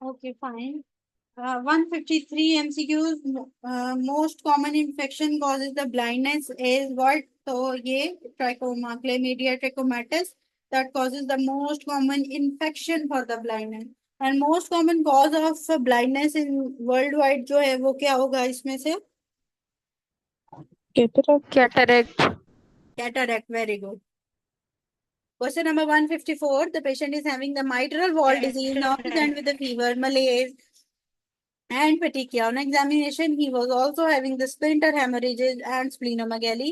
Okay fine. 153 MCQs. Most common infection causes the blindness is what? तो ये ट्राइकोमा, chlamydia ट्राइकोमेटिस, that causes the most common infection for the blindness. And most common cause of blindness in worldwide जो है वो क्या होगा इसमें से? Cataract. Cataract. Very good. Question number 154. The patient is having the mitral valve disease, now present with the fever, malaise, and petechia. On examination, he was also having the splinter hemorrhages and splenomegaly.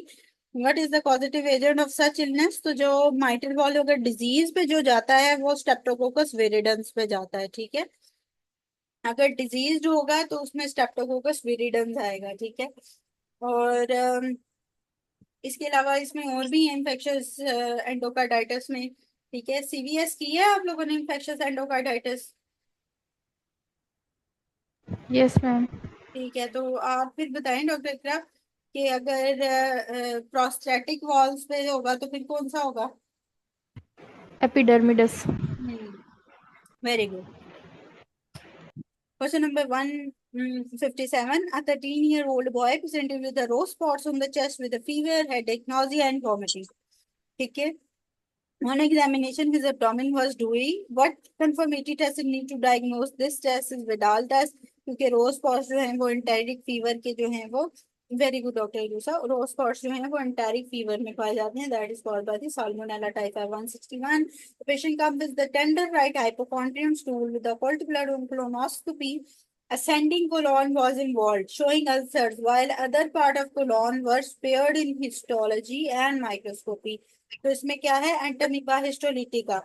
What is the causative agent of such illness? तो जो mitral valve अगर disease पे जो जाता है वो streptococcus viridans पे जाता है, ठीक है। अगर diseased होगा तो उसमें streptococcus viridans आएगा, ठीक है। और इसके अलावा इसमें और भी इन्फेक्शस एंडोकार्डाइटिस में, ठीक है। सीवीएस की है आप लोगों ने इन्फेक्शस एंडोकार्डाइटिस? Yes ma'am. ठीक है, तो आप फिर बताएं डॉक्टर इकरा कि अगर प्रोस्थेटिक वॉल्स पे होगा तो फिर कौन सा होगा? Epidermidis. Very good. Question number 157. A 13-year-old boy presented with the rose spots on the chest with a fever, headache, nausea and vomiting. ठीक है। On examination, his abdomen was dewy. What confirmatory test is need to diagnose this test is Vidal test, क्योंकि रोज spots जो हैं वो enteric fever के जो हैं वो, वेरी गुड डॉक्टर यूसा, रोज स्पॉट्स जो हैं वो एंटेरिक फीवर में पाए जाते हैं, that is called by the salmonella typhi 161. The patient comes with the tender right hypochondrium stool with occult blood on colonoscopy. Ascending colon was involved, showing ulcers, while other part of colon were spared in histology and microscopy. तो इसमें क्या है? Entamoeba histolytica,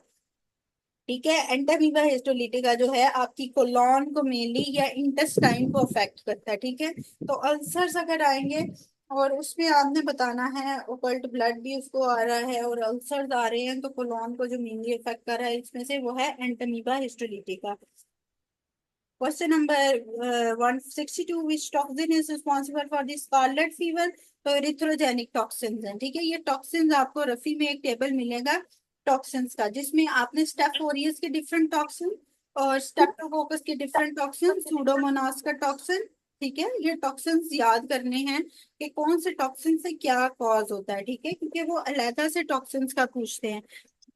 ठीक है। Entamoeba histolytica जो है आपकी colon को मेनली या इंटेस्टाइन को अफेक्ट करता है, ठीक है। तो अल्सर्स अगर आएंगे और उसमें आपने बताना है ओकल्ट ब्लड भी उसको आ रहा है और अल्सर्स आ रहे हैं, तो कोलॉन को जो मेनली अफेक्ट कर रहा है इसमें से वो है Entamoeba histolytica. Question number 162. Which toxin is responsible for the scarlet fever? तो इरिथ्रोजेनिक टॉक्सिन्स हैं, ठीक है। ये टॉक्सिन्स आपको रफी में एक टेबल मिलेगा टॉक्सिन्स का, जिसमें आपने स्टेफ ओरियस के डिफरेंट टॉक्सिन और स्टेप्टोकोकस के डिफरेंट टॉक्सिन, सूडोमोनास का टॉक्सिन, ठीक है। ये टॉक्सिन्स याद करने हैं कि कौन से टॉक्सिन से क्या कॉज होता है, ठीक है, क्योंकि वो अलहदा से टॉक्सिन्स का पूछते हैं,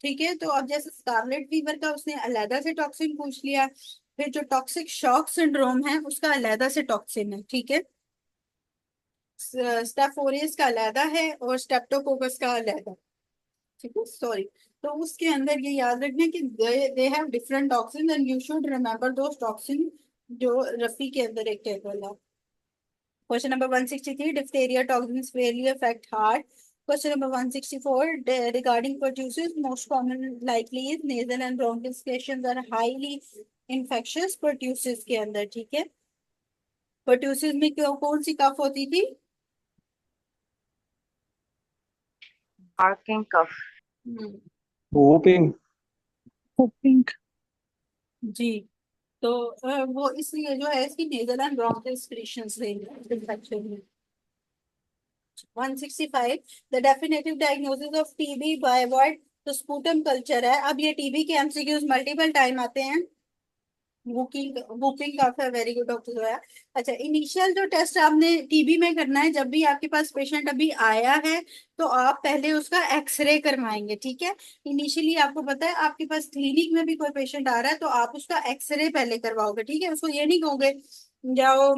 ठीक है। तो अब जैसे स्कारलेट फीवर का उसने अलहदा से टॉक्सिन पूछ लिया, फिर जो टॉक्सिक शॉक सिंड्रोम है उसका अलहदा से टॉक्सिन है, ठीक है। स्टेफ ओरियस का अलहदा है और स्टेप्टोकोकस का अलहदा, ठीक है, सॉरी। तो उसके अंदर ये याद रखना कि they have different toxin and you should remember those toxin जो रफी के अंदर एक टेबल है। Question number 163. Diphtheria toxins rarely affect heart. Question number 164. Regarding pertussis, most common likely is nasal and bronchial secretions are highly infectious pertussis के अंदर, ठीक है। pertussis में क्यों कौन सी कफ होती थी? Barking cough. हम्म, whooping होपिंग। जी। तो वो इसलिए जो है इसकी नेजल एंड ब्रोंकियल secretions रहेंगे इन्फेक्शन में। 165. The definitive diagnosis of TB by what? तो स्पूटम कल्चर है। अब ये टीबी के एमसीक्यूज मल्टीपल टाइम आते हैं। बुकिंग बुकिंग काफी वेरी गुड डॉक्टर जोया। अच्छा, इनिशियल जो टेस्ट आपने टीबी में करना है, जब भी आपके पास पेशेंट अभी आया है तो आप पहले उसका एक्सरे करवाएंगे, ठीक है। इनिशियली आपको पता है आपके पास क्लिनिक में भी कोई पेशेंट आ रहा है तो आप उसका एक्सरे पहले करवाओगे, ठीक है। उसको ये नहीं कहोगे जाओ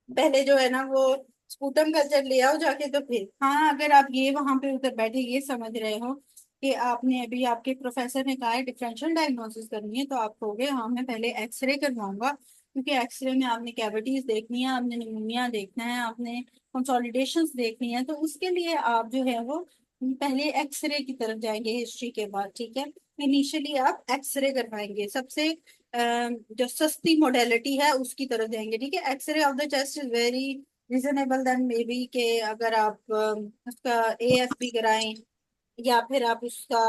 पहले जो है ना वो स्पूटम कल्चर ले आओ जाके, तो फिर हाँ, अगर आप ये वहां पे उधर बैठे ये समझ रहे हो कि आपने अभी आपके प्रोफेसर ने कहा है डिफरेंशियल डायग्नोसिस करनी है, तो आप कहोगे हाँ मैं पहले एक्सरे करवाऊंगा, क्योंकि एक्सरे में आपने कैविटीज देखनी है, आपने निमोनिया देखना है, आपने कंसोलिडेशंस देखनी है, तो उसके लिए आप जो है वो पहले एक्सरे की तरफ जाएंगे हिस्ट्री के बाद, ठीक है। इनिशियली आप एक्सरे करवाएंगे, सबसे जो सस्ती मोडेलिटी है उसकी तरफ जाएंगे, ठीक है। X-ray of the chest is very reasonable then maybe के अगर आप उसका एएफपी कराएं या फिर आप उसका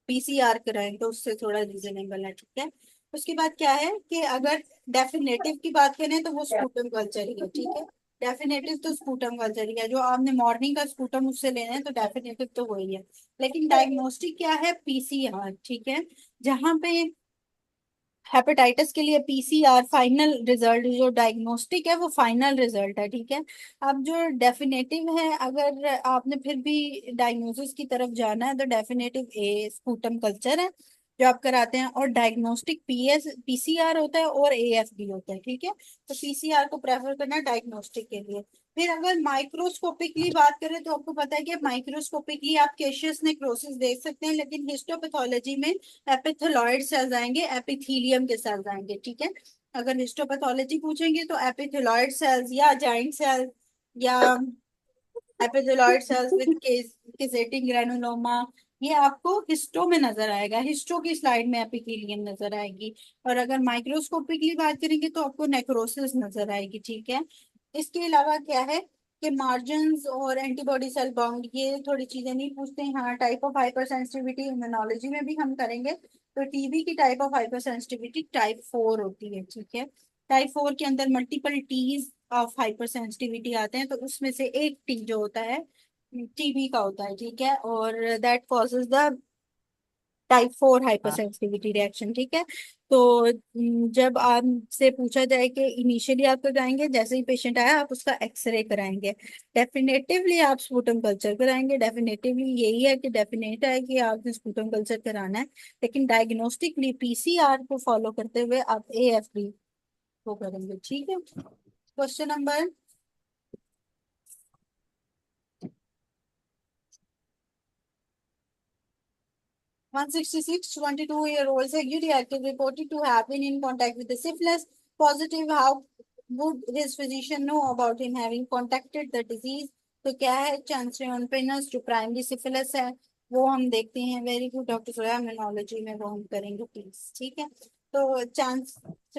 पीसीआर कराएं तो उससे थोड़ा रीजनेबल है, ठीक है। उसके बाद क्या है कि अगर डेफिनेटिव की बात करें तो वो स्पूटम कल्चर ही है, ठीक है। डेफिनेटिव तो स्पूटम कल्चर ही है, जो आपने मॉर्निंग का स्पूटम उससे लेना है तो डेफिनेटिव तो वही है। लेकिन डायग्नोस्टिक क्या है? पीसीआर, ठीक है। जहां पे हेपेटाइटिस के लिए पीसीआर फाइनल रिजल्ट, जो डायग्नोस्टिक है वो फाइनल रिजल्ट है, ठीक है। अब जो डेफिनेटिव है, अगर आपने फिर भी डायग्नोसिस की तरफ जाना है तो डेफिनेटिव ए स्पूटम कल्चर है जो आप कराते हैं, और डायग्नोस्टिक पीसीआर होता है और एएफबी होता है, ठीक है। तो पीसीआर को प्रेफर करना डायग्नोस्टिक के लिए। फिर अगर माइक्रोस्कोपिकली बात करें तो आपको पता है कि माइक्रोस्कोपिकली आप केशियस नेक्रोसिस देख सकते हैं, लेकिन हिस्टोपैथोलॉजी में एपिथेलॉइड सेल्स आएंगे, एपिथीलियम के सेल्स आएंगे, ठीक है। अगर हिस्टोपैथोलॉजी पूछेंगे तो एपिथेलॉइड सेल्स या जाइंट सेल्स या एपिथेलॉइड सेल्स विद केसेटिंग ग्रैनुलोमा, ये आपको हिस्टो में नजर आएगा, हिस्टो की स्लाइड में एपिथेलियम नजर आएगी। और अगर माइक्रोस्कोपिकली बात करेंगे तो आपको नेक्रोसिस नजर आएगी, ठीक है। इसके अलावा क्या है कि मार्जिन्स और एंटीबॉडी सेल बाउंड, ये थोड़ी चीजें नहीं पूछते हैं। हाँ, type of hypersensitivity immunology में भी हम करेंगे। तो टीबी की type of hypersensitivity type 4 होती है, ठीक है। टाइप 4 के अंदर multiple types of hypersensitivity आते हैं, तो उसमें से एक टी जो होता है टीबी का होता है, ठीक है। और that causes the type 4 hyper sensitivity reaction, ठीक है। तो जब आपसे पूछा जाए कि इनिशियली आप कराएंगे, जैसे ही पेशेंट आया आप उसका एक्सरे कराएंगे, डेफिनेटिवली आप स्पूटम कल्चर कराएंगे, डेफिनेटिवली यही है कि डेफिनेट है कि आपने स्पूटम कल्चर कराना है। लेकिन डायग्नोस्टिकली पीसीआर को फॉलो करते हुए आप एएफबी को करेंगे, ठीक है। Question number 166, 22-year-old security active reported to have been in contact with the syphilis positive. How would his physician know about him having contacted the disease? तो क्या है चांस ऑन पेनस, जो प्राइमरी सिफिलिस है वो हम देखते हैं। Very good doctor सोया, immunology में वो हम करेंगे प्लीज, ठीक है। तो चांस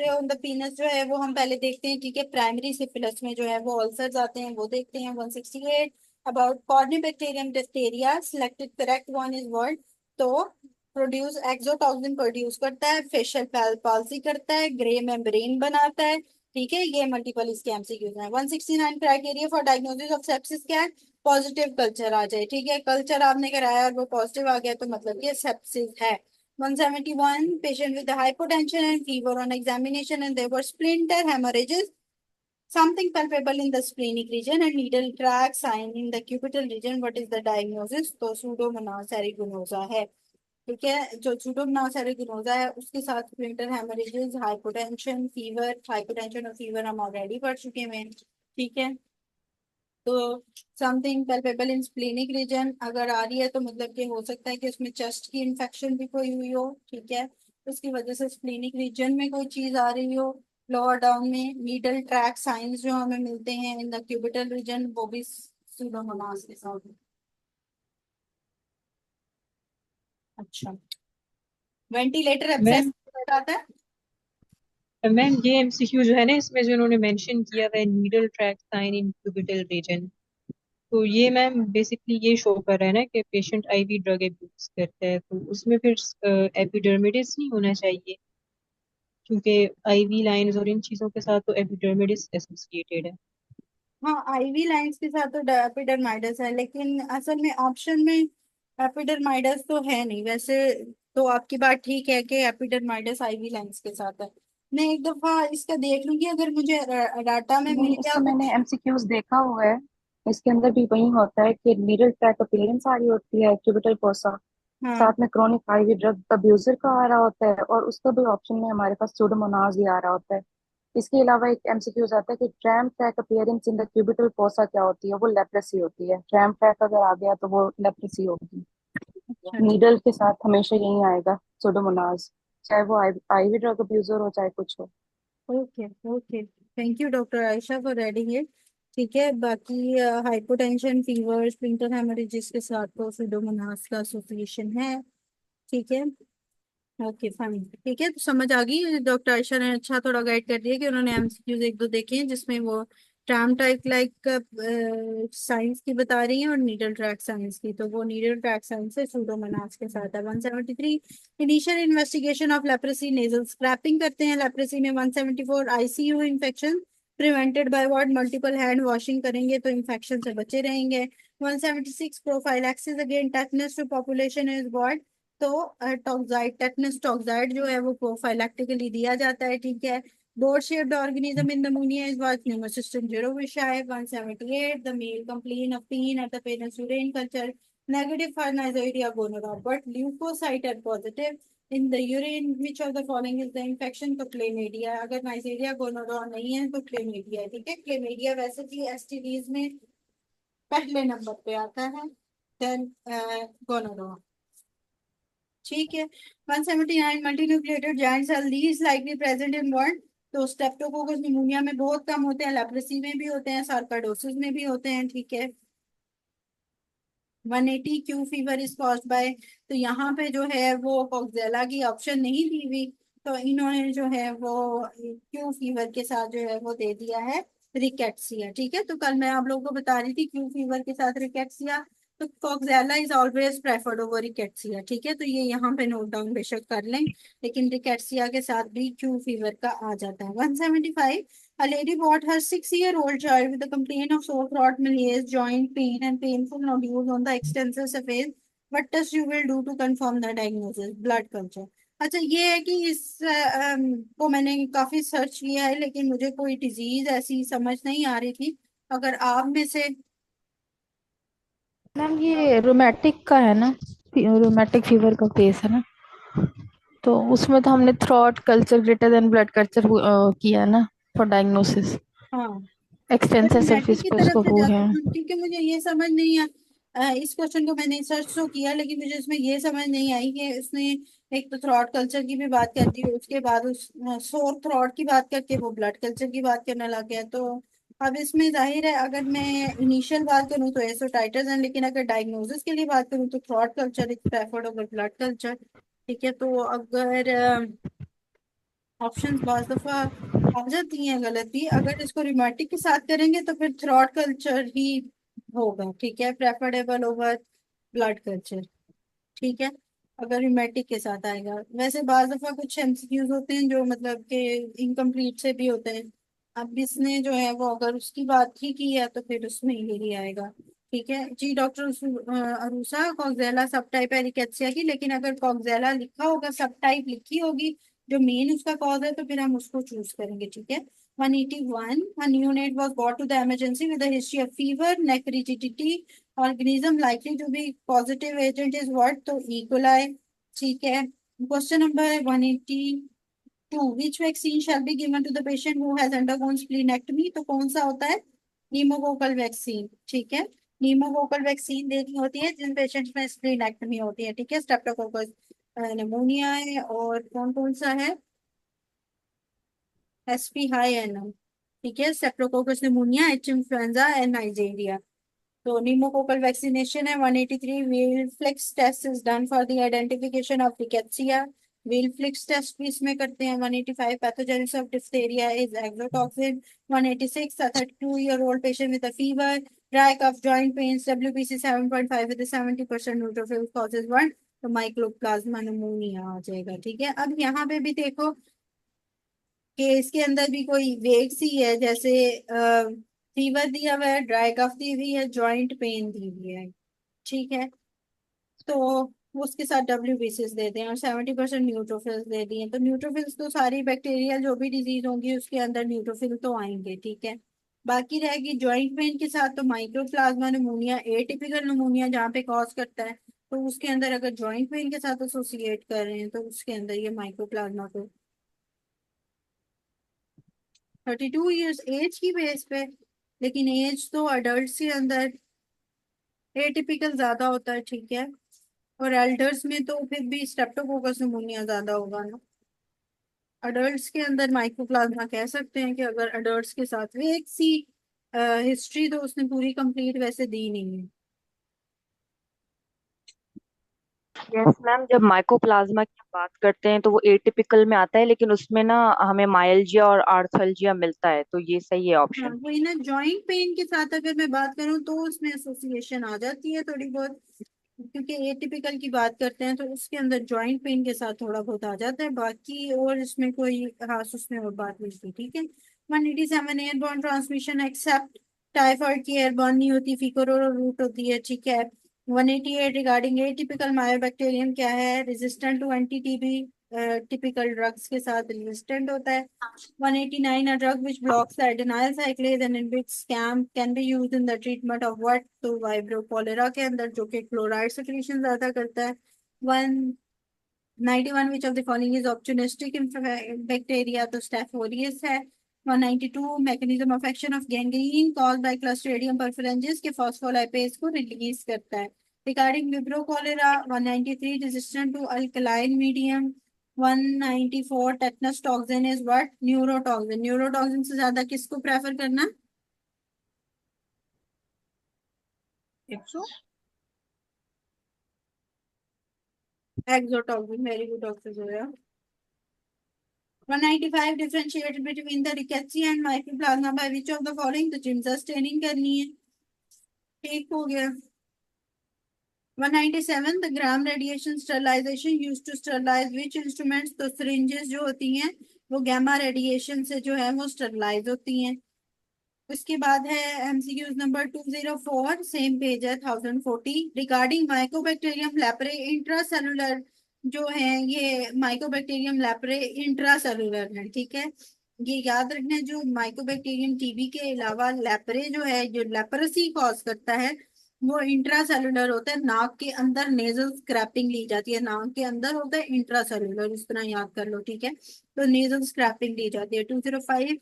ऑन द पीनस जो है वो हम पहले देखते हैं, ठीक है। प्राइमरी सिफिलिस में जो है वो अल्सर्स आते हैं, वो देखते हैं। 168 about Corynebacterium diphtheria, selected correct one is word. तो प्रोड्यूस एक्सोटॉक्सिन प्रोड्यूस करता है, फेशियल पाल्सी करता है, ग्रे मेम्ब्रेन बनाता है, ठीक है। ये मल्टीपल इसके एमसीक्यूज हैं। 169 criteria for diagnosis of sepsis क्या है? पॉजिटिव कल्चर आ जाए, ठीक है। कल्चर आपने कराया और वो पॉजिटिव आ गया तो मतलब ये सेप्सिस है। 171 patient with hypotension and fever on examination and there were splinter haemorrhages, something palpable in the splenic region and needle track sign in the cubital region. What is the diagnosis? तो Pseudomonas aeruginosa है, ठीक है। जो Pseudomonas aeruginosa है उसके साथ printer haemorrhages, hypotension, fever, hypotension और fever हम ऑलरेडी पढ़ चुके हैं, ठीक है। तो समथिंग palpable इन स्प्लेनिक रीजन अगर आ रही है तो मतलब कि हो सकता है कि उसमें चेस्ट की इन्फेक्शन भी कोई हुई हो, ठीक है। उसकी वजह से स्प्लेनिक रीजन में कोई चीज आ रही हो। लोअर डाउन में नीडल ट्रैक साइंस जो हमें मिलते हैं इन द क्यूबिटल रीजन, वो भी सूडोमोनास के साथ। अच्छा, वेंटिलेटर एब्सेस मैम आता है। मैम ये एमसीक्यू जो है ना, इसमें जो उन्होंने मेंशन किया हुआ है needle track sign in cubital region, तो ये मैम बेसिकली ये शो कर रहा है ना कि पेशेंट आईवी ड्रग अब्यूज करता है, तो उसमें फिर एपिडर्मिडिस नहीं होना चाहिए, क्योंकि आईवी लाइंस और इन चीजों के साथ तो एपिडर्मिडिस एसोसिएटेड है। हाँ, आईवी लाइंस के साथ तो एपिडर्माइडस है, लेकिन असल में ऑप्शन में एपिडर्माइडस तो है नहीं वैसे। तो आपकी बात ठीक है कि एपिडर्माइडस आईवी लाइंस के साथ है। मैं एक दफा इसका देख लूंगी, अगर मुझे डाटा में मिल नहीं, गया इसका मैंने कुछ। एमसीक्यूज देखा हुआ है। इसके अंदर भी वही होता है कि नीडल ट्रैक अपीयरेंस आ रही होती है, क्यूबिटल फोसा, हाँ, साथ में क्रोनिक आईवी ड्रग अब्यूजर का आ रहा होता है, और उसका भी ऑप्शन में हमारे पास सूडोमोनाज ही आ रहा होता है। इसके अलावा एक एमसीक्यूज आता है कि tram track appearance in the cubital fossa क्या होती है, वो लेप्रेसी होती है। ट्रैम ट्रैक अगर आ गया तो वो लेप्रेसी होगी। अच्छा, नीडल के साथ हमेशा यही आएगा, सूडोमोनाज, चाहे वो आईवी ड्रग अब्यूजर हो चाहे कुछ हो। Okay okay, thank you doctor Ayesha for reading it, ठीक है। बाकी हाइपोटेंशन, फीवर, स्प्लिंटर हेमरेजिस के साथ तो सुडोमोनास का एसोसिएशन है, ठीक है। ओके फाइन, ठीक है। तो समझ आ गई, डॉक्टर आयशा ने अच्छा थोड़ा गाइड कर दिया कि उन्होंने एमसीक्यूज एक दो देखे हैं जिसमें वो ट्राम टाइप लाइक साइंस की बता रही हैं और नीडल ट्रैक साइंस की, तो वो नीडल ट्रैक साइंस से सूडोमोनास के साथ है। 173 initial investigation of leprosy, nasal scraping करते हैं लेप्रेसी में। 174 ICU infection prevented by what? Multiple hand washing करेंगे तो इन्फेक्शन से बचे रहेंगे। 176 prophylaxis against tetanus to population is what? तो टॉक्साइड, टेटनस टॉक्साइड जो है वो प्रोफाइलैक्टिकली दिया जाता है, ठीक है। Door shaped organism in pneumonia is what pneumocystin gyrovicii 178. The male complain of pain at the penis urine culture, negative for Neisseria gonorrhea, but leukocyte are positive in the urine. Which of the following is the infection? तो chlamydia. अगर Nigeria गोनोरॉ नहीं है तो chlamydia है, ठीक है। Chlamydia वैसे भी एसटीडीज में पहले नंबर पे आता है, देन गोनोरॉ, ठीक है। 179 multinucleated giant cell least likely present in what? तो स्टेप्टोकोकस निमोनिया में बहुत कम होते हैं, लेप्रेसी में भी होते हैं, सार्काइडोसिस में भी होते हैं, ठीक है। 180 Q fever is caused bye, तो यहाँ पे जो है वो कॉक्सेला की ऑप्शन नहीं दी हुई, तो इन्होंने जो है वो क्यू फीवर के साथ जो है वो दे दिया है रिकेट्सिया, ठीक है। तो कल मैं आप लोगों को बता रही थी क्यू फीवर के साथ रिकेट्सिया, तो coxiella is always preferred over rickettsia, ठीक है। तो ये यहाँ पे नोट डाउन बेशक कर लें, लेकिन रिकेट्सिया के साथ भी क्यू फीवर का आ जाता है। 175 A lady brought her 6-year-old child with a complaint of sore throat, malaise, joint pain, and painful nodules on the extensor surface. What test you will do to confirm the diagnosis? Blood culture. अच्छा, ये है कि इस को मैंने काफी search किया है, लेकिन मुझे कोई डिजीज ऐसी समझ नहीं आ रही थी। अगर आप में से मैम ये रोमेटिक का है ना, रोमेटिक फीवर का केस है ना, तो उसमें तो हमने throat culture greater than blood culture किया है ना फॉर डायग्नोसिस। हाँ, एक्सटेंसिव रोमेटिक सरफेस की पे तरफ उसको से वो जाते है। हैं, ठीक है। मुझे ये समझ नहीं आ इस क्वेश्चन को मैंने सर्च तो किया, लेकिन मुझे इसमें ये समझ नहीं आई कि उसने एक तो थ्रॉट कल्चर की भी बात कर दी, उसके बाद उस सोर थ्रॉट की बात करके वो ब्लड कल्चर की बात करने लग गया। तो अब इसमें जाहिर है, अगर मैं इनिशियल बात करूँ तो एसोटाइटिस है, लेकिन अगर डायग्नोसिस के लिए बात करूँ तो throat culture is preferred over blood culture, ठीक है। तो अगर ऑप्शंस बहुत दफा आ जाती हैं गलत भी, अगर इसको रिमेटिक के साथ करेंगे तो फिर थ्रॉट कल्चर ही होगा, ठीक है, प्रेफरेबल ओवर ब्लड कल्चर, ठीक है, अगर रिमेटिक के साथ आएगा। वैसे बाज दफा कुछ एमसीक्यूज होते हैं जो मतलब के इनकम्प्लीट से भी होते हैं। अब इसने जो है वो अगर उसकी बात ही की है तो फिर उसमें यही आएगा, ठीक है जी। डॉक्टर अरूसा, कॉक्सेला सब टाइप है रिकेट्सिया की, लेकिन अगर कॉक्सेला लिखा होगा, सब टाइप लिखी होगी जो मेन उसका कॉज है, तो फिर हम उसको चूज करेंगे, ठीक है। 181 A neonate was brought to the emergency with a history of fever, neck rigidity, organism likely to be positive agent is what? तो E. coli, ठीक है। Question number 182 which vaccine shall be given to the patient who has undergone splenectomy? तो कौन सा होता है? नीमोकोकल vaccine, ठीक है। नीमोकोकल वैक्सीन देनी होती है जिन पेशेंट्स में स्प्लीनेक्टमी होती है, ठीक है। स्ट्रेप्टोकोकस निमोनिया है, और कौन कौन सा है? एसपी हाई एनम, ठीक है। Streptococcus pneumonia, H influenza and Nigeria. तो pneumococcal vaccination है 183। Wheelflex test is done for the identification of rickettsia. Wheelflex test भी इसमें करते हैं। 185 pathogens of diphtheria is exotoxin। 186 a 32-year-old patient with a fever, dry cough, joint pains, WBC 7.5 with a 70% neutrophil causes what? तो mycoplasma pneumonia आ जाएगा, ठीक है। अब यहाँ पे भी देखो कि इसके अंदर भी कोई वेग सी है, जैसे फीवर दिया हुआ है, ड्राई कफ दी हुई है, जॉइंट पेन दी हुई है, ठीक है। तो उसके साथ WBCs देते हैं और 70% न्यूट्रोफिल्स दे दिए, तो न्यूट्रोफिल्स तो सारी बैक्टीरियल जो भी डिजीज होंगी उसके अंदर न्यूट्रोफिल तो आएंगे, ठीक है। बाकी रहेगी जॉइंट पेन के साथ, तो माइक्रोप्लाज्मा निमोनिया एटिपिकल निमोनिया जहाँ पे कॉज करता है, तो उसके अंदर अगर जॉइंट पेन के साथ एसोसिएट कर रहे हैं तो उसके अंदर ये माइक्रोप्लाज्मा को 32 ईयर्स एज की बेस पे, लेकिन एज तो अडल्ट के अंदर एटिपिकल ज्यादा होता है, ठीक है। और एल्डर्स में तो फिर भी स्ट्रेप्टोकोकस निमोनिया ज्यादा होगा ना। अडल्ट्स के अंदर माइक्रोप्लाज्मा कह सकते हैं कि अगर अडल्ट्स के साथ भी एक सी हिस्ट्री तो उसने पूरी कंप्लीट वैसे दी नहीं है। यस मैम, जब माइकोप्लाज्मा की बात करते हैं तो वो एटिपिकल में आता है, लेकिन उसमें ना हमें माइल्जिया और आर्थल्जिया मिलता है, तो ये सही है हाँ, ऑप्शन। वही ना, जॉइंट पेन के साथ अगर मैं बात करूँ तो उसमें एसोसिएशन आ जाती है थोड़ी बहुत, क्योंकि एटिपिकल की बात करते हैं तो उसके अंदर जॉइंट पेन के साथ थोड़ा बहुत आ जाता है, बाकी और इसमें कोई खास उसमें और बात नहीं थी, ठीक है। 187 एयरबॉर्न ट्रांसमिशन एक्सेप्ट टाइफाइड की एयरबॉर्न नहीं होती, फीवर और रूट होती है, ठीक है। 188 रिगार्डिंग एटिपिकल मायोबैक्टीरियम क्या है, resistant to anti TB typical drugs के साथ रेजिस्टेंट होता है। 189 a drug which blocks the adenylyl cyclase and inhibits cAMP can be used in the treatment of what, तो वाइब्रो कॉलेरा के अंदर, जो कि क्लोराइड सिक्रीशन ज्यादा करता है। 191 which of the following is opportunistic in bacteria, तो स्टेफ ओरियस है। 192 mechanism of action of gangrene caused by clostridium perfringens के फॉस्फोलाइपेज को रिलीज करता है। Regarding vibrio cholera 193 resistant to alkaline medium. 194 tetanus toxin is what, neurotoxin. Neurotoxin से ज्यादा किसको prefer करना, exotoxin. Very good oxygen. 195 differentiated between the rickettsia and mycoplasma by which of the following, तो Giemsa staining करनी है, ठीक हो गया। 197 the gram radiation sterilization used to sterilize which instruments, तो syringes जो होती हैं वो gamma radiation से जो है वो sterilize होती हैं। उसके बाद है MCQs नंबर 204, सेम पेज है 1040, रिगार्डिंग माइकोबैक्टीरियम लैप्रे इंट्रासेलुलर, जो है ये माइकोबैक्टीरियम लैप्रे इंट्रासेलुलर है, ठीक है। ये याद रखना है, जो माइकोबैक्टीरियम टीबी के अलावा लैप्रे जो है, जो लेप्रेसी कॉज करता है, वो इंट्रासेलुलर होता है, नाक के अंदर नेजल स्क्रैपिंग ली जाती है, नाक के अंदर होता है इंट्रासेलुलर, इस तरह याद कर लो, ठीक है। तो नेजल स्क्रैपिंग ली जाती है। 205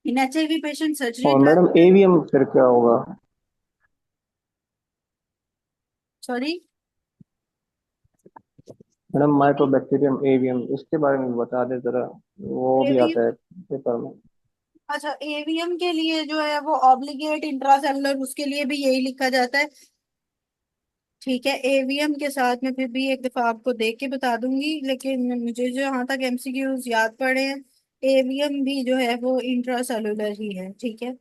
इन HIV पेशेंट सर्जरी और मैडम ड्रग, एवीएम फिर क्या होगा? सॉरी मैडम माइक्रोबैक्टीरियम एवीएम, इसके बारे में बता दे जरा, वो भी एवीएम, आता है पेपर में। अच्छा एवीएम के लिए जो है वो ऑब्लिगेट इंट्रासेलुलर, उसके लिए भी यही लिखा जाता है, ठीक है। एवीएम के साथ में फिर भी एक दफा आपको देख के बता दूंगी, लेकिन मुझे जो यहाँ तक MCQs याद पड़े हैं, एवीएम भी जो है वो इंट्रासेलुलर ही है, ठीक है।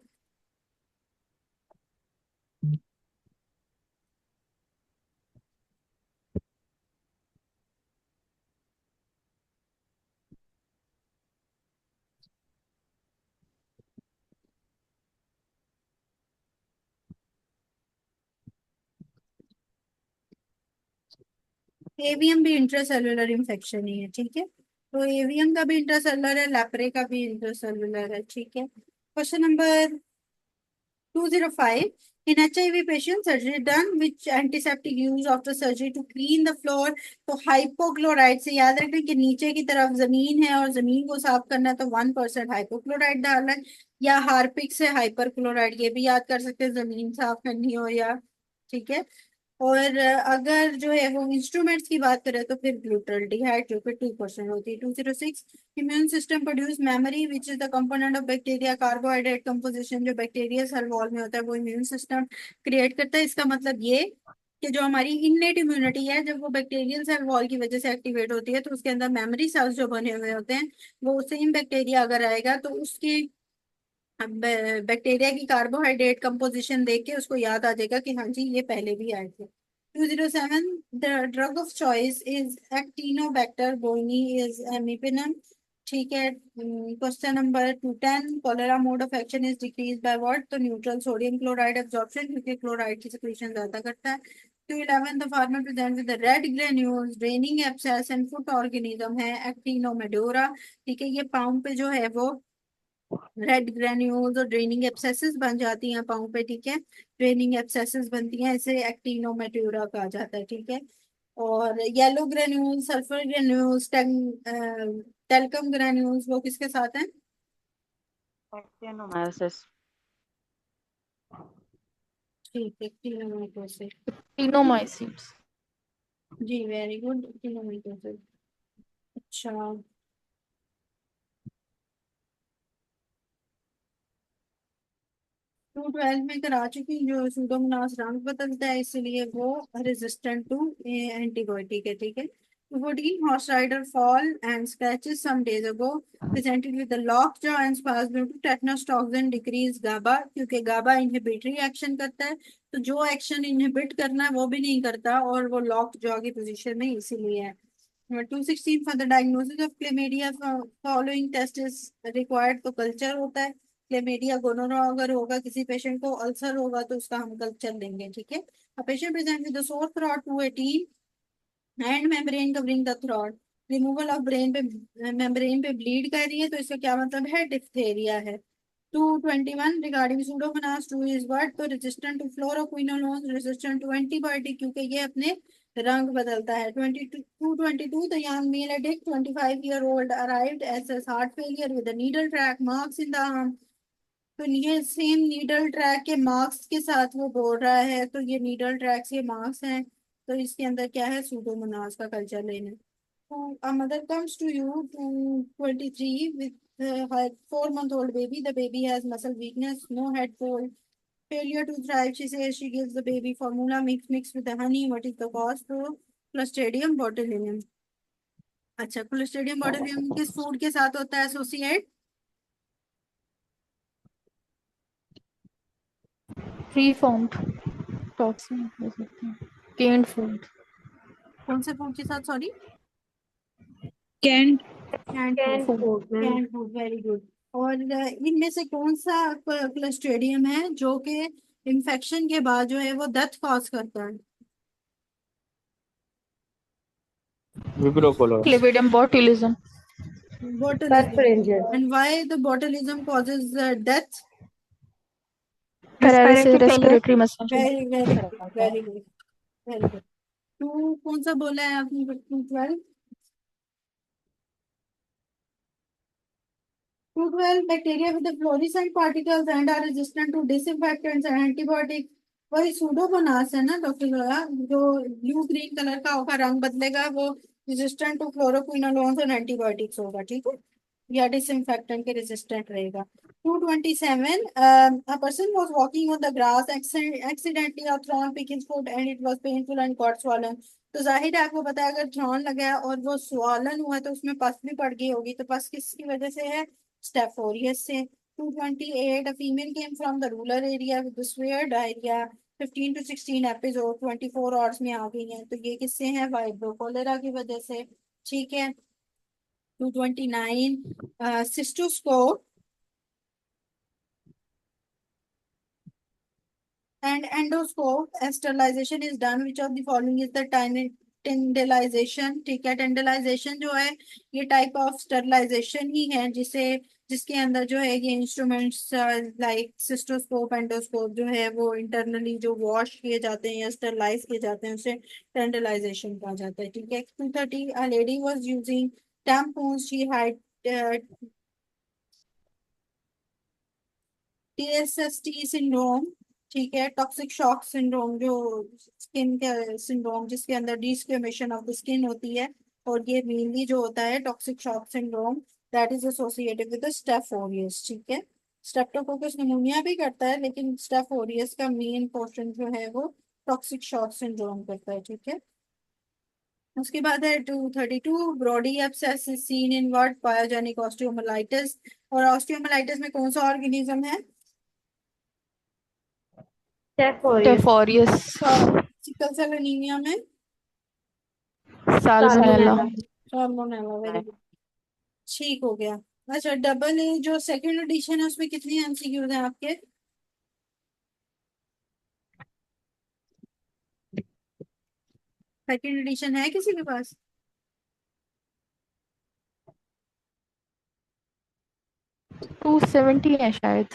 एवीएम भी इंट्रासेलुलर इंफेक्शन ही है, ठीक है। तो एवीएम का भी इंट्रासेलुलर है, लैप्रे का भी इंट्रासेलुलर है, ठीक है। Question number 205 in HIV patient surgery done which antiseptic used after surgery to clean the floor, तो हाइपोक्लोराइड से याद रखना कि नीचे की तरफ जमीन है और जमीन को साफ करना है, तो 1% हाइपोक्लोराइड डालना है, या हार्पिक से हाइपरक्लोराइड, ये भी याद कर सकते हैं, जमीन साफ करनी हो या, ठीक है। और अगर जो है वो इंस्ट्रूमेंट्स की बात करें तो फिर ग्लूटाल्डिहाइड जो कि 2% होती है। 206 immune system produce memory which is the component of bacteria, carbohydrate composition जो बैक्टीरिया सेल वॉल में होता है वो इम्यून सिस्टम क्रिएट करता है। इसका मतलब ये कि जो हमारी इननेट इम्यूनिटी है, जब वो बैक्टीरियल सेल वॉल की वजह से एक्टिवेट होती है, तो उसके अंदर मेमोरी सेल्स जो बने हुए होते हैं, वो सेम बैक्टीरिया अगर आएगा तो उसकी बैक्टीरिया की कार्बोहाइड्रेट कंपोजिशन देख के उसको याद आ जाएगा कि हाँ जी ये पहले भी आए थे। 207 the drug of choice is acinetobacter baumannii is imipenem, ठीक है। Question number 210 cholera mode of action is decrease by what, तो न्यूट्रल सोडियम क्लोराइड एब्जॉर्प्शन, क्योंकि क्लोराइड की सिक्रीशन ज्यादा करता है। 211 the farmer present with red granules draining abscess and foot organism है actinomadura, ठीक है। ये पाउंड पे जो है वो रेड ग्रेन्यूल्स और ड्रेनिंग एब्सेसिस बन जाती हैं पाँव पे, ठीक है। ड्रेनिंग एब्सेसिस बनती हैं, इसे एक्टिनोमेटूरा कहा जाता है, ठीक है। और yellow granules, sulphur granules, talcum granules, वो किसके साथ हैं, एक्टिनोमाइसिस। ठीक है, एक्टिनोमेटोसिस। टिनोमाइसिट्स। जी वेरी गुड, एक्टिनोमेटोसिस। अच्छा 212 में करा चुकी जो सूडोमोनास रंग बदलता है, इसलिए वो रेजिस्टेंट टू एंटीबायोटिक है, ठीक है। 14 horse rider fall and scratches some days ago presented with the locked jaw and spasm due to tetanus toxin decrease GABA, क्योंकि GABA इनहिबिटरी एक्शन करता है, तो जो एक्शन इनहिबिट करना है वो भी नहीं करता, और वो लॉक्ड जॉ की पोजीशन में इसीलिए है। 216 for the diagnosis of chlamydia following test is required, तो कल्चर होता है। क्लेमेडिया गोनोरा अगर होगा किसी पेशेंट को, अल्सर होगा तो उसका हम कल्चर लेंगे, ठीक है। A patient present with sore throat 218 and membrane covering the throat, removal of brain पे, मेम्ब्रेन पे ब्लीड कर रही है, तो इसका क्या मतलब है, डिप्थेरिया है। 221 रिगार्डिंग सूडोमोनास 2 इज व्हाट, तो resistant to fluoroquinolone, resistant to antibiotic, क्योंकि ये अपने रंग बदलता है। 22 the young male addict 25-year-old arrived as heart failure with needle track marks in the arm, तो ये सेम नीडल ट्रैक के मार्क्स के साथ वो बोल रहा है, तो ये नीडल ट्रैक्स के मार्क्स हैं, तो इसके अंदर क्या है, सूडोमोनास का कल्चर लेना है। So a mother comes to you to 23 with her 4-month-old baby. The baby has muscle weakness, no head cold, failure to thrive. She says she gives the baby formula mixed with the honey. What is the cause? तो Clostridium botulinum. अच्छा, Clostridium botulinum किस food के साथ होता है associate? Free formed toxin हो सकते हैं, केन्ड फूड। कौन से फूड के साथ, sorry? Canned canned food. Canned food, very good. और इनमें से कौन सा क्लोस्ट्रिडियम है जो कि इन्फेक्शन के बाद जो है वो डेथ कॉज करता है? Vibrio cholera. Clostridium botulism. Botulism. And why the botulism causes death? Paralysis, respiratory muscle. Very, very good, very good, very good. Two कौन सा बोला है आपने? 212 212 bacteria with the fluorescent particles and are resistant to disinfectants and antibiotics. वही Pseudomonas है ना doctor Zoya, जो blue green colour का होगा, रंग बदलेगा, वो रेजिस्टेंट टू क्लोरोक्विनोलोन्स और एंटीबायोटिक्स होगा, ठीक है, या डिसइंफेक्टेंट के रेजिस्टेंट रहेगा। 227 a person was walking on the grass, accidentally a thorn picked his foot and it was painful and got swollen. तो जाहिर है आपको पता है अगर थ्रॉन लगा है और वो स्वॉलन हुआ है तो उसमें पस भी पड़ गई होगी, तो पस किसकी वजह से है? Staph aureus से। 228 a female came from the rural area with severe diarrhea, 15 to 16 episode 24 hours में आ गई हैं, तो ये किससे है? वाइब्रो कोलेरा की वजह से, ठीक है। 229 cystoscope and endoscope sterilization is done, which of the following is the tiny टेंडलाइजेशन, ठीक है। टेंडलाइजेशन जो है ये टाइप ऑफ स्टरलाइजेशन ही है जिसके अंदर जो है ये इंस्ट्रूमेंट्स लाइक सिस्टोस्कोप, एंडोस्कोप जो है वो इंटरनली जो वॉश किए जाते हैं या स्टरलाइज किए जाते हैं उसे टेंडलाइजेशन कहा जाता है, ठीक है। 230 a lady was using tampons, she had TSST syndrome, ठीक है। टॉक्सिक शॉक सिंड्रोम जो स्किन का सिंड्रोम जिसके अंदर डिस्क्रिमिनेशन ऑफ द स्किन होती है, और ये मेनली जो होता है toxic shock syndrome that is associated with Staph aureus, ठीक है। स्ट्रेप्टोकोकस निमोनिया भी करता है लेकिन स्टेफ ओरियस का मेन पोर्शन जो है वो टॉक्सिक शॉक सिंड्रोम करता है, ठीक है। उसके बाद है 232 Brodie abscess is seen in what? Pyogenic osteomyelitis. और ऑस्टियोमाइलिटिस में कौन सा ऑर्गेनिज्म है? Staph aureus. Sickle cell anaemia में साल्मोनेला। साल्मोनेला, वेरी गुड, ठीक हो गया। अच्छा, डबल ए जो सेकंड एडिशन है उसमें कितनी एमसीक्यूज हैं आपके? सेकंड एडिशन है किसी के पास? 270 है शायद,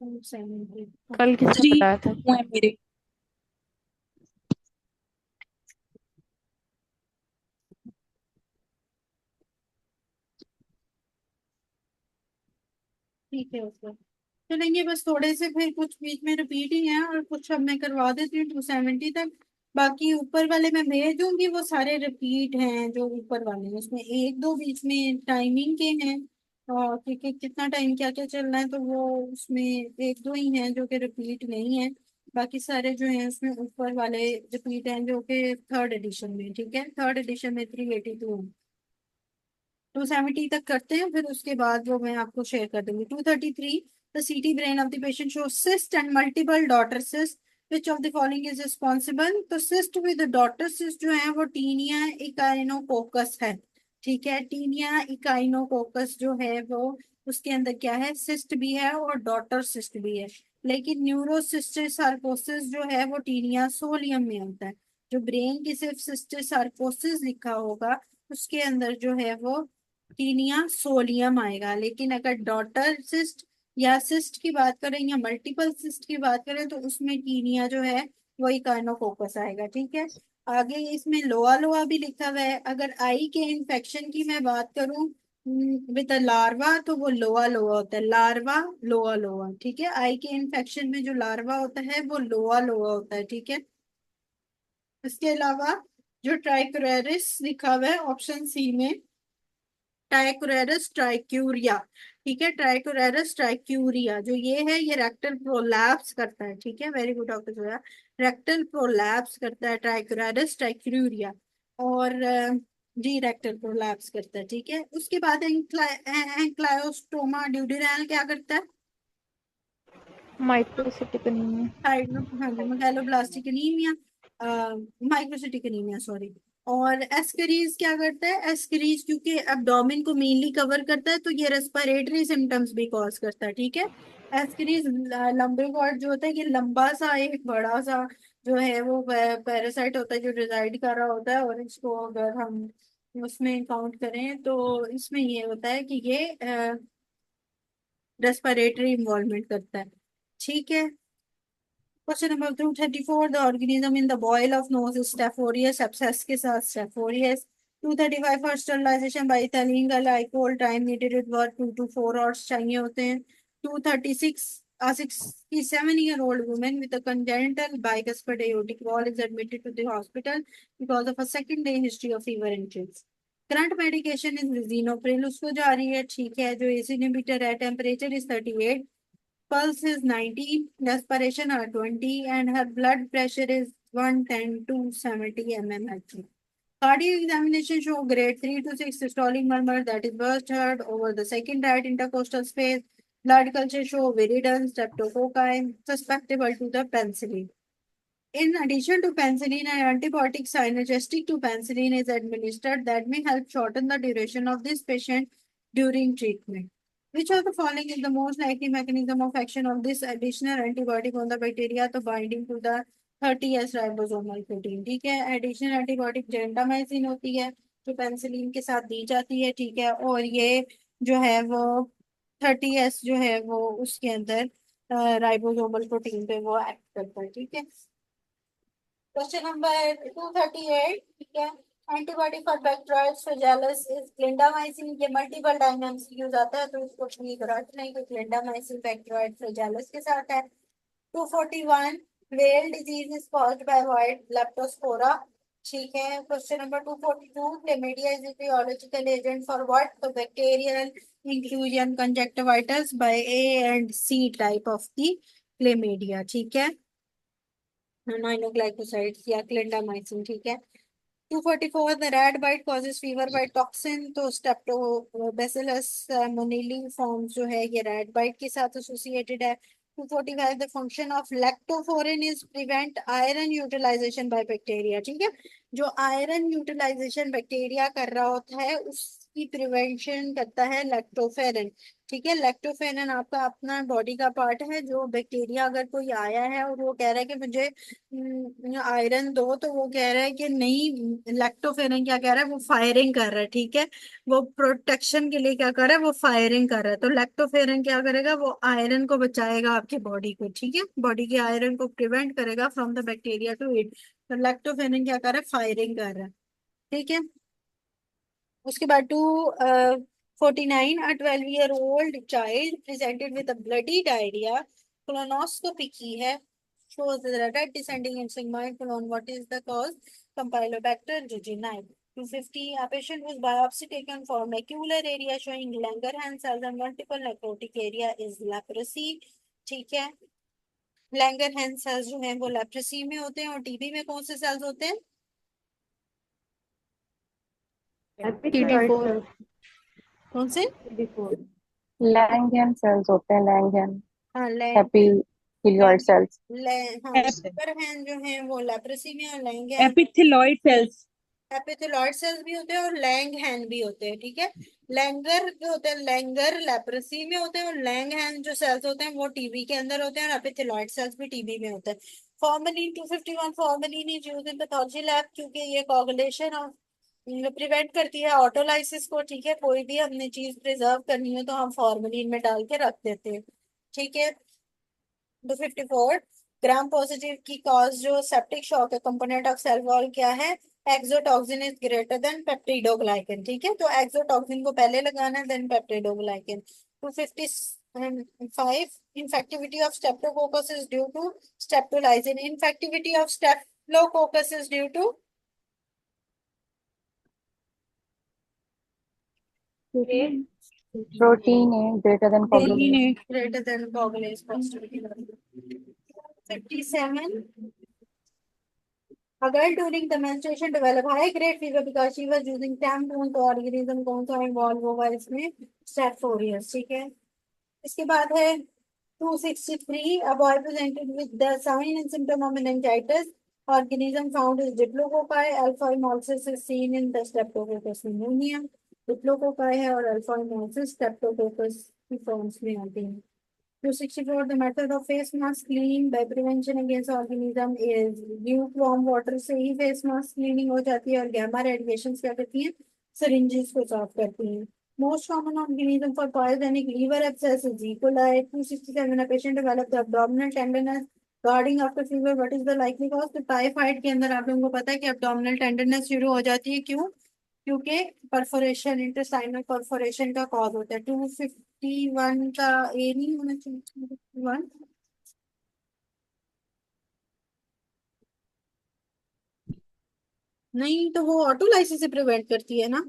270, कल किसने 3 बताया था? हुए मेरे। ठीक है उसका चलेंगे, बस थोड़े से फिर कुछ बीच में रिपीट ही हैं और कुछ अब मैं करवा देती हूँ 270 तक। बाकी ऊपर वाले मैं भेज दूंगी, वो सारे रिपीट हैं जो ऊपर वाले हैं, उसमें एक दो बीच में टाइमिंग के हैं और कि कितना टाइम क्या क्या चलना है, तो वो उसमें एक दो ही हैं जो कि रिपीट नहीं है। बाकी सारे जो हैं उसमें ऊपर वाले रिपीट हैं जो कि थर्ड एडिशन में, ठीक है। थर्ड एडिशन में 382 270 तक करते हैं, फिर उसके बाद वो मैं आपको शेयर कर दूंगी। 233 द सीटी brain of the patient show cyst and multiple daughter cyst, which of the following is responsible? तो सिस्ट विद डॉटर सिस्ट जो है वो टीनिया इकाइनोकोकस है, ठीक है। टीनिया इकाइनोकोकस जो है वो उसके अंदर क्या है, सिस्ट भी है और डॉटर सिस्ट भी है। लेकिन न्यूरोसिस्टिक सार्कोसिस जो है वो टीनिया सोलियम में होता है। जो ब्रेन की सिर्फ सिस्टिक सार्कोसिस लिखा होगा उसके अंदर जो है वो टीनिया सोलियम आएगा। लेकिन अगर डॉटर सिस्ट या सिस्ट की बात करें या मल्टीपल सिस्ट की बात करें तो उसमें टीनिया जो है वही कार्नोकोकस आएगा। ठीक है, आगे इसमें लोआ लोआ भी लिखा हुआ है। अगर आई के इन्फेक्शन की मैं बात करूं विद लार्वा तो वो लोआ लोआ होता है, लार्वा लोआ लोआ। ठीक है, आई के इन्फेक्शन में जो लार्वा होता है वो लोआ लोआ होता है। ठीक है, इसके अलावा जो ट्राइकोरेरिस लिखा हुआ है ऑप्शन सी में, ट्राइकोरेरिस ट्राइक्यूरिया। ठीक है, ट्राइकोरेरिस ट्राइक्यूरिया जो ये है ये रेक्टल प्रोलैप्स करता है। ठीक है, very good doctor Zoya, rectal prolapse करता है ट्राइकोरेरिस ट्राइक्यूरिया। और जी रेक्टल प्रोलैप्स करता है। ठीक है, उसके बाद एंक्लायोस्टोमा ड्यूडेनल क्या करता है, माइक्रोसिटिक एनीमिया। साइड में, हाँ जी, megaloblastic anaemia, microcytic anaemia sorry. और एस्करीज क्या करता है, एस्करीज क्योंकि एब्डोमेन को मेनली कवर करता है तो ये रेस्पिरेटरी सिम्टम्स भी कॉज करता है। ठीक है, एस्करीज लंबेगॉर्ड जो होता है ये लंबा सा एक बड़ा सा जो है वो पैरासाइट होता है जो रिजाइड कर रहा होता है। और इसको अगर हम उसमें काउंट करें तो इसमें ये होता है कि ये रेस्पिरेटरी इन्वॉल्वमेंट करता है। ठीक है, question number 234, the organism in the boil of nose is Staph aureus, abscess के साथ Staph aureus। 235 for sterilization by ethylene glycol, time needed it work 2 to 4 hours चाहिए होते हैं। 236, a 67-year-old woman with a congenital bicuspid aortic wall is admitted to the hospital because of a second day history of fever and chills. Current medication is lisinopril, उसको जा रही है। ठीक है, जो ACE inhibitor है, temperature is 38, pulse is 90, respiration are 20, and her blood pressure is 110 to 70 mmHg. Cardiac examination show grade 3 to 6 systolic murmur that is burst heard over the second right intercostal space. Blood culture show viridin, streptococci, susceptible to the penicillin. In addition to penicillin, an antibiotic synergistic to penicillin is administered that may help shorten the duration of this patient during treatment. Which of the following is the most likely mechanism of action of this additional antibiotic on the bacteria? तो binding to the 30S ribosomal protein। ठीक है, additional antibiotic gentamicin होती है जो penicillin के साथ दी जाती है। ठीक है, और ये जो है वो 30S जो है वो उसके अंदर राइबोसोमल प्रोटीन पे वो एक्ट करता है। ठीक है, क्वेश्चन नंबर 238। ठीक है, antibody for bacterial flagellum is clindamycin. ये मल्टीपल टाइम एमसीक्यूज आता है तो इसको ठीक रट लें कि क्लिंडामाइसिन बैक्टीरियल फ्लैजेलस के साथ है। 241, Weil disease is caused by white leptospira. ठीक है, question number 242, chlamydia is a biological agent for what? तो bacterial inclusion conjunctivitis by A and C type of the chlamydia. ठीक है, नाइनोग्लाइकोसाइड्स या क्लिंडामाइसिन। ठीक है, 244, the rat bite causes fever by toxin. तो streptobacillus मोनिली form जो है ये रैट बाइट के साथ एसोसिएटेड है। 245, the function of lactoferrin is prevent iron utilisation by bacteria. ठीक है, जो आयरन यूटिलाइजेशन बैक्टीरिया कर रहा होता है उसकी प्रिवेंशन करता है लैक्टोफेरिन। ठीक है, लैक्टोफेरिन आपका अपना बॉडी का पार्ट है। जो बैक्टीरिया अगर कोई आया है और वो कह रहा है कि मुझे आयरन दो तो वो कह रहा है कि नहीं, लैक्टोफेरिन क्या कह रहा है, वो फायरिंग कर रहा है। ठीक है, वो प्रोटेक्शन के लिए क्या कर रहा है, वो फायरिंग कर रहा है। तो लैक्टोफेरिन क्या करेगा, वो आयरन को बचाएगा आपकी बॉडी को। ठीक है, बॉडी के आयरन को प्रिवेंट करेगा from the bacteria to it. तो लैक्टोफेरिन क्या कर रहा है, फायरिंग कर रहा है। ठीक है, उसके बाद 249, a 12-year-old child presented with a bloody diarrhea, colonoscopy की है, shows the red descending in sigmoid colon. What is the cause? Campylobacter jejuni. 250, a patient whose biopsy taken for macular area showing Langerhans cells and multiple necrotic area is leprosy। ठीक है, Langerhans cells जो हैं वो leprosy में होते हैं। और TB में कौन से सेल्स होते हैं, TD4। कौन से? लैंगहैन सेल्स होते हैं, लैंगहैन हाँ, एपिथेलियोइड सेल्स। हाँ, लेंगरहैन जो है वो लेप्रेसी में और लेंगहैन एपिथेलॉइड सेल्स। एपिथेलॉइड सेल्स भी होते हैं और लैंगहैन भी होते हैं, ठीक है। लैंगर जो होते हैं, लैंगर लेप्रोसी में होते हैं, और लैंगहैन जो सेल्स होते हैं वो टीबी के अंदर होते हैं, और एपिथेलॉइड सेल्स भी टीबी में होते हैं। Formalin 251 formalin is used in pathology lab, क्योंकि ये कोगुलेशन और प्रिवेंट करती है ऑटोलाइसिस को, ठीक है। कोई भी हमने चीज प्रिजर्व करनी है तो हम फॉर्मेलिन में डाल के रख देते हैं, ठीक है। 254 ग्राम पॉजिटिव की कॉज जो सेप्टिक शॉक है, कंपोनेंट ऑफ सेल वॉल क्या है? Exotoxin is greater than peptidoglycan, ठीक है। तो एक्सोटॉक्सिन को पहले लगाना है, then peptidoglycan. 255 infectivity of streptococcus is due to streptolysine. Infectivity of staphylococcus is due to protein है greater than coagulation. greater than coagulase positivity level. 57 A girl during the menstruation developed high grade fever because she was using tampon, तो organism कौन सा involve होगा इसमें? Step 4 years, ठीक है। इसके बाद है 263 A boy presented with the sign and symptom of meningitis. Organism found is diplococci. Alpha hemolysis is seen in the Streptococcus pneumoniae. Diplococci है और alpha hemolysis Streptococcus की forms में आती हैं। 264 The method of face mask cleaning by prevention against organism is lukewarm water से ही face mask cleaning हो जाती है, और gamma radiations क्या करती हैं? syringes को साफ करती हैं। Most common organism for pyogenic liver abscess is E. coli. 267 A patient developed the abdominal tenderness guarding after fever. What is the likely cause? तो टाइफाइड के अंदर आप लोगों को पता है कि abdominal tenderness शुरू हो जाती है, क्यों? क्योंकि परफोरेशन, इंटेस्टाइनल परफोरेशन का कॉज होता है। 251 का ए नहीं होना चाहिए, 251 नहीं, तो वो ऑटोलाइसिस से प्रिवेंट करती है ना।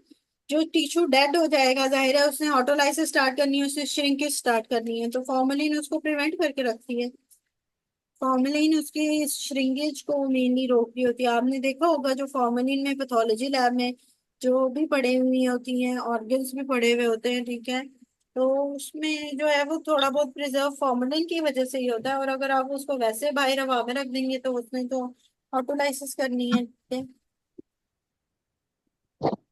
जो टिश्यू डेड हो जाएगा, जाहिर है उसने ऑटोलाइसिस स्टार्ट करनी है, उसने श्रिंकेज स्टार्ट करनी है, तो फॉर्मेलिन उसको प्रिवेंट करके रखती है। फॉर्मेलिन उसकी श्रिंकेज को मेनली रोक रही होती है। आपने देखा होगा जो फॉर्मेलिन में पैथोलॉजी लैब में जो भी पड़े हुई होती हैं, ऑर्गन्स भी पड़े हुए होते हैं, ठीक है। तो उसमें जो है वो थोड़ा बहुत प्रिजर्व फॉर्मेलिन की वजह से ही होता है, और अगर आप उसको वैसे बाहर हवा में रख देंगे तो उसमें तो ऑटोलाइसिस करनी है, ठीक है।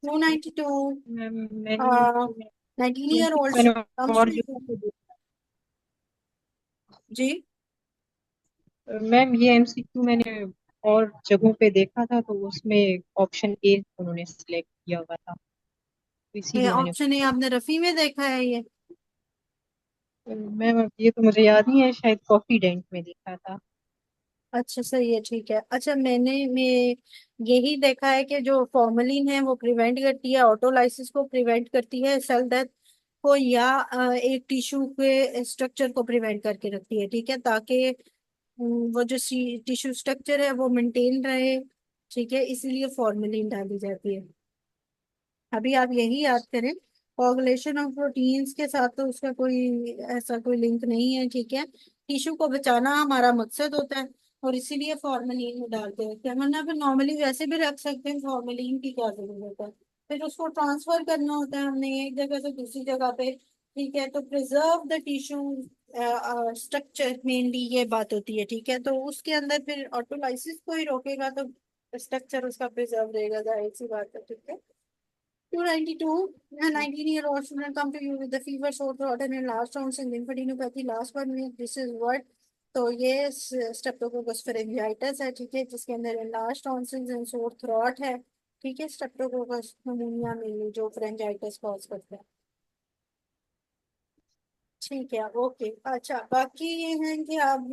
292 मैम मैंने 19-year-old मैंने comes और to जगहों you। पे देखा। जी, मैम ये एमसीक्यू मैंने और जगहों पे देखा था, तो उसमें ऑप्शन ए उन्होंने सिलेक्ट किया हुआ था, तो ये इसीलिए मैंने ऑप्शन है, आपने रफी में देखा है ये? मैम अब ये तो मुझे याद नहीं है, शायद कॉफी डेंट में देखा था। अच्छा सही है, ठीक है। अच्छा, मैं यही देखा है कि जो फॉर्मलिन है वो प्रिवेंट करती है ऑटोलाइसिस को, प्रिवेंट करती है सेल डेथ को, या एक टिश्यू के स्ट्रक्चर को प्रिवेंट करके रखती है, ठीक है, ताकि वो जो टिश्यू स्ट्रक्चर है वो मेंटेन रहे, ठीक है, इसीलिए फॉर्मलिन डाली जाती है। अभी आप यही याद करें, कोagulation ऑफ प्रोटीन्स के साथ तो उसका कोई ऐसा कोई लिंक नहीं है, ठीक है। टिश्यू को बचाना हमारा मकसद होता है, और इसीलिए फॉर्मेलिन में डालते हैं क्या, वरना फिर नॉर्मली वैसे भी रख सकते हैं, फॉर्मेलिन की क्या जरूरत है? फिर उसको ट्रांसफर करना होता है हमने एक जगह से दूसरी जगह पे, ठीक है। तो preserve the tissue structure mainly ये बात होती है, ठीक है। तो उसके अंदर फिर ऑटोलाइसिस को ही रोकेगा तो स्ट्रक्चर उसका प्रिजर्व रहेगा, जाहिर सी बात है, ठीक है। 292, a 19-year-old student come to you with the fever, sore throat and enlarged tonsils and lymphadenopathy. Last one में this is what, तो ये स्ट्रेप्टोकोकस फेरिंजाइटिस है, ठीक है, जिसके अंदर enlarged tonsils and sore throat है, ठीक है। स्ट्रेप्टोकोकस निमोनिया में जो फेरिंजाइटिस कॉज करता है, ठीक है, ओके। अच्छा, बाकी ये है कि अब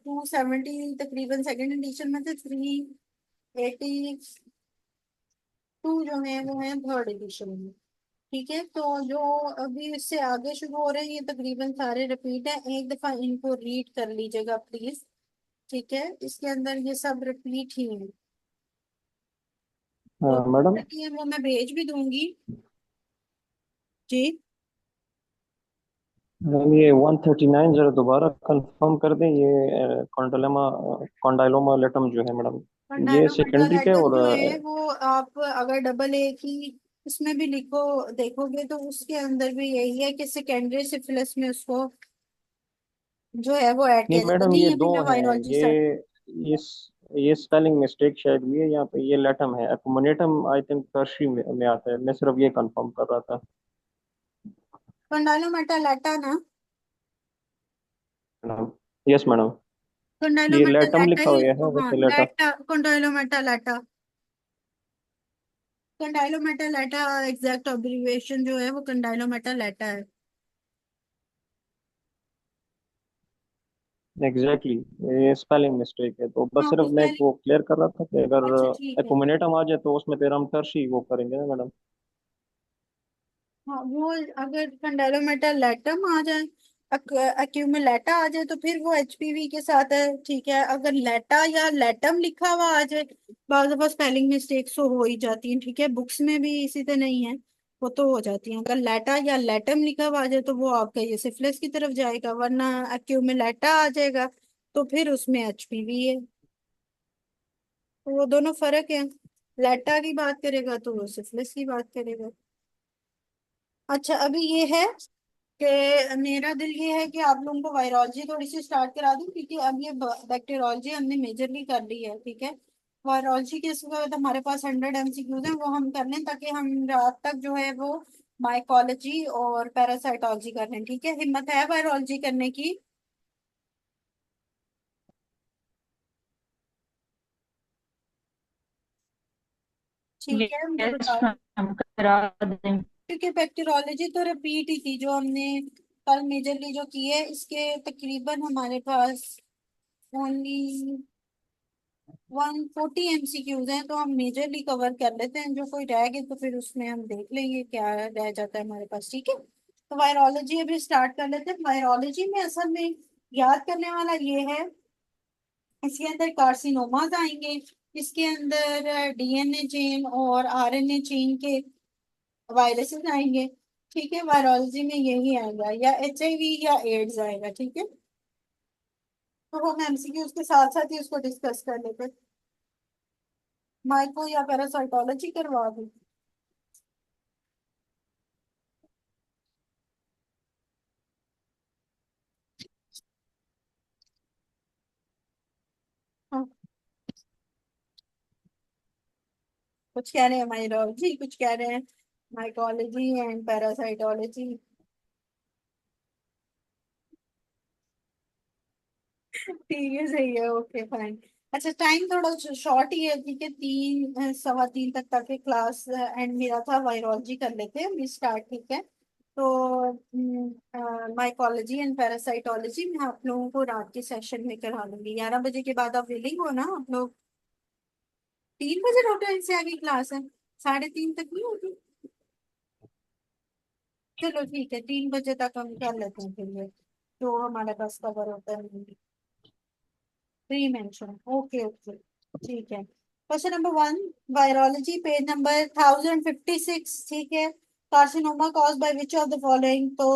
270 तकरीबन सेकंड एडिशन में थे, 382 जो है वो है थर्ड एडिशन में, ठीक है। तो जो अभी इससे आगे शुरू हो रहे हैं ये तकरीबन सारे रिपीट है, एक दफा इनको रीड कर लीजिएगा प्लीज, ठीक है। इसके अंदर ये सब रिपीट ही है, तो हाँ मैडम। ये वो मैं भेज भी दूंगी जी। मैम ये 139 जरा दोबारा कंफर्म कर दें, ये कॉन्डाइलोमा लेटम जो है मैडम, ये सेकेंडरी के, डायनोमोडालाइटिस और जो है वो आप अगर डबल ए की इसमें भी लिखो देखोगे तो उसके अंदर भी यही है कि सेकेंडरी सिफिलिस में उसको जो है वो ऐड नहीं किया जाता मैडम, नहीं ये है, अभी दो मैं हैं वायरोलॉजी ये, से। ये स्पेलिंग मिस्टेक शायद हुई है यहाँ पे, ये लेटम है, एकुमुलेटम आई थिंक टर्शी में आता है, मैं सिर्फ ये कंफर्म कर रहा था। कंडाइलोमेटालेटा ना? मैडम, यस मैडम, ये लेटम कंडाइलोमेटालेटा लिखा ही। हुआ है हाँ, वैसे लेटा। लेटा, कंडाइलोमेटालेटा। कंडाइलोमेटालेटा एग्जैक्ट अब्रीविएशन जो है वो कंडाइलोमेटालेटा है। एग्जैक्टली ये स्पेलिंग मिस्टेक है, तो बस हाँ, सिर्फ मैं स्पेलिंग। वो क्लियर कर रहा था कि अगर अच्छा, ठीक है। एकुमुलेटम आ जाए तो उसमें फिर हम टर्शी वो करेंगे ना मैडम। हाँ, वो अगर कंडाइलोमेटालेटम आ जाए, एक्यूमुलेटा आ जाए, तो फिर वो एचपीवी के साथ है, ठीक है। अगर लेटा या लेटम लिखा हुआ आ जाए, बार बार स्पेलिंग मिस्टेक्स तो हो ही जाती हैं, ठीक है, बुक्स में भी इसी तरह नहीं है, वो तो हो जाती हैं। अगर लेटा या लेटम लिखा हुआ आ जाए तो वो आपका ये सिफिलिस की तरफ जाएगा, वरना एक्यूमुलेटा आ जाएगा तो फिर उसमें एचपीवी है। तो वो दोनों फर्क है, लेटा की बात करेगा तो वो सिफिलिस की बात करेगा। अच्छा, अभी ये है कि मेरा दिल ये है कि आप लोगों को वायरोलॉजी थोड़ी सी स्टार्ट करा दूं, क्योंकि अब ये बैक्टीरियोलॉजी हमने मेजरली कर ली है, ठीक है। वायरोलॉजी के इसके बाद हमारे पास 100 MCQs हैं, वो हम कर लें ताकि हम रात तक जो है वो माइकोलॉजी और पैरासाइटोलॉजी कर लें, ठीक है। हिम्मत है वायरोलॉजी करने की? ठीक है, मुझे यस बता। मैम, करा दें। क्योंकि बैक्टीरियोलॉजी तो रिपीट ही थी जो हमने कल मेजरली जो की है, इसके तकरीबन हमारे पास ओनली 140 MCQs हैं, तो हम मेजरली कवर कर लेते हैं। जो कोई रह गए तो फिर उसमें हम देख लेंगे क्या रह जाता है हमारे पास, ठीक है। तो वायरोलॉजी अभी स्टार्ट कर लेते हैं। वायरोलॉजी में असल में याद करने वाला ये है, इसके अंदर कार्सिनोमाज आएंगे, इसके अंदर डीएनए चेन और आरएनए चेन के वायरसेस आएंगे, ठीक है। वायरोलॉजी में यही आएगा, या एचआईवी या एड्स आएगा, ठीक है। तो हम एमसीक्यू उसके साथ साथ ही उसको डिस्कस कर लेते हैं। माइको या पैरासाइटोलॉजी करवा दूं? हाँ, कुछ कह रहे हैं माइरोलॉजी, कुछ कह रहे हैं माइकोलॉजी एंड पैरासाइटोलॉजी। ठीक है, सही है, ओके फाइन। अच्छा, टाइम थोड़ा शॉर्ट ही है, ठीक है, 3 सवा 3 तक ताकि क्लास एंड मेरा था। वायरोलॉजी कर लेते हैं, भी स्टार्ट, ठीक है। तो माइकोलॉजी एंड पैरासाइटोलॉजी मैं आप लोगों को रात के सेशन में करा लूंगी, 11 बजे के बाद। आप विलिंग हो ना आप लोग? 3 बजे डॉक्टर इनसे आगे क्लास है, 3:30 तक नहीं होगी? चलो ठीक है, 3 बजे तक हम कर लेते हैं फिर ये, जो हमारे पास कवर होता है। प्री मेंशन, ओके ओके, ठीक है। Question number 1, virology, page number 1056, ठीक है। Carcinoma cause by which of the following? तो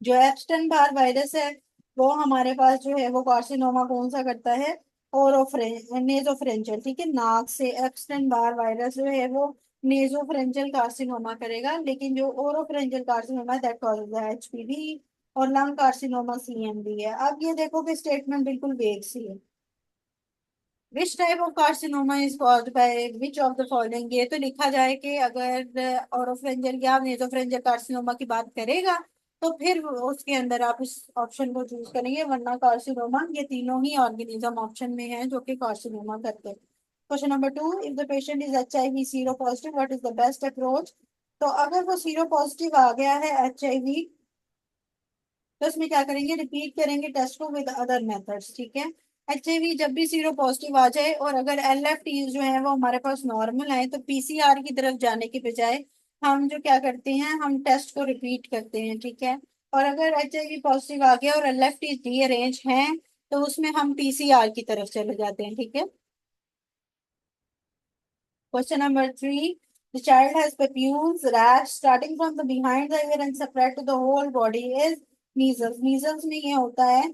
जो एप्स्टन बार वायरस है वो हमारे पास जो है वो कार्सिनोमा कौन सा करता है? नेजोफ्रेंजियल, ठीक है, नाक से एप्स्टन बार वायरस जो है वो नेजोफ्रेंजियल कार्सिनोमा करेगा। लेकिन जो ओरोफ्रेंजियल कार्सिनोमा दैट कॉजेज एचपीवी, और लंग कार्सिनोमा सीएमडी है। अब ये देखो कि स्टेटमेंट बिल्कुल वेग सी है। Which type of carcinoma is caused by which of the following? ये तो लिखा जाए कि अगर ओरोफ्रेंजियल या नेसोफ्रेंजियल कार्सिनोमा की बात करेगा तो फिर उसके अंदर आप इस ऑप्शन को चूज करेंगे, वरना कार्सिनोमा, ये तीनों ही ऑर्गेनिज्म ऑप्शन में है जो कि कार्सिनोमा करते हैं। Question number 2, if the patient is HIV seropositive, what is the best approach? तो अगर वो सीरो पॉजिटिव आ गया है HIV, तो इसमें क्या करेंगे, रिपीट करेंगे टेस्ट को विद अदर मेथड्स, ठीक है। एचआईवी जब भी सीरो पॉजिटिव आ जाए और अगर LFT जो है वो हमारे पास नॉर्मल आए, तो PCR की तरफ जाने के बजाय हम जो क्या करते हैं, हम टेस्ट को रिपीट करते हैं, ठीक है। और अगर HIV पॉजिटिव आ गया और LFT रीअरेंज हैं, तो उसमें हम PCR की तरफ चले जाते हैं, ठीक है। Question number 3, the child has papules, rash starting from the behind the ear and spread to the whole body is measles। measles में ये होता है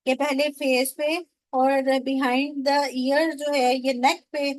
कि पहले फेस पे और बिहाइंड द ईयर जो है ये नेक पे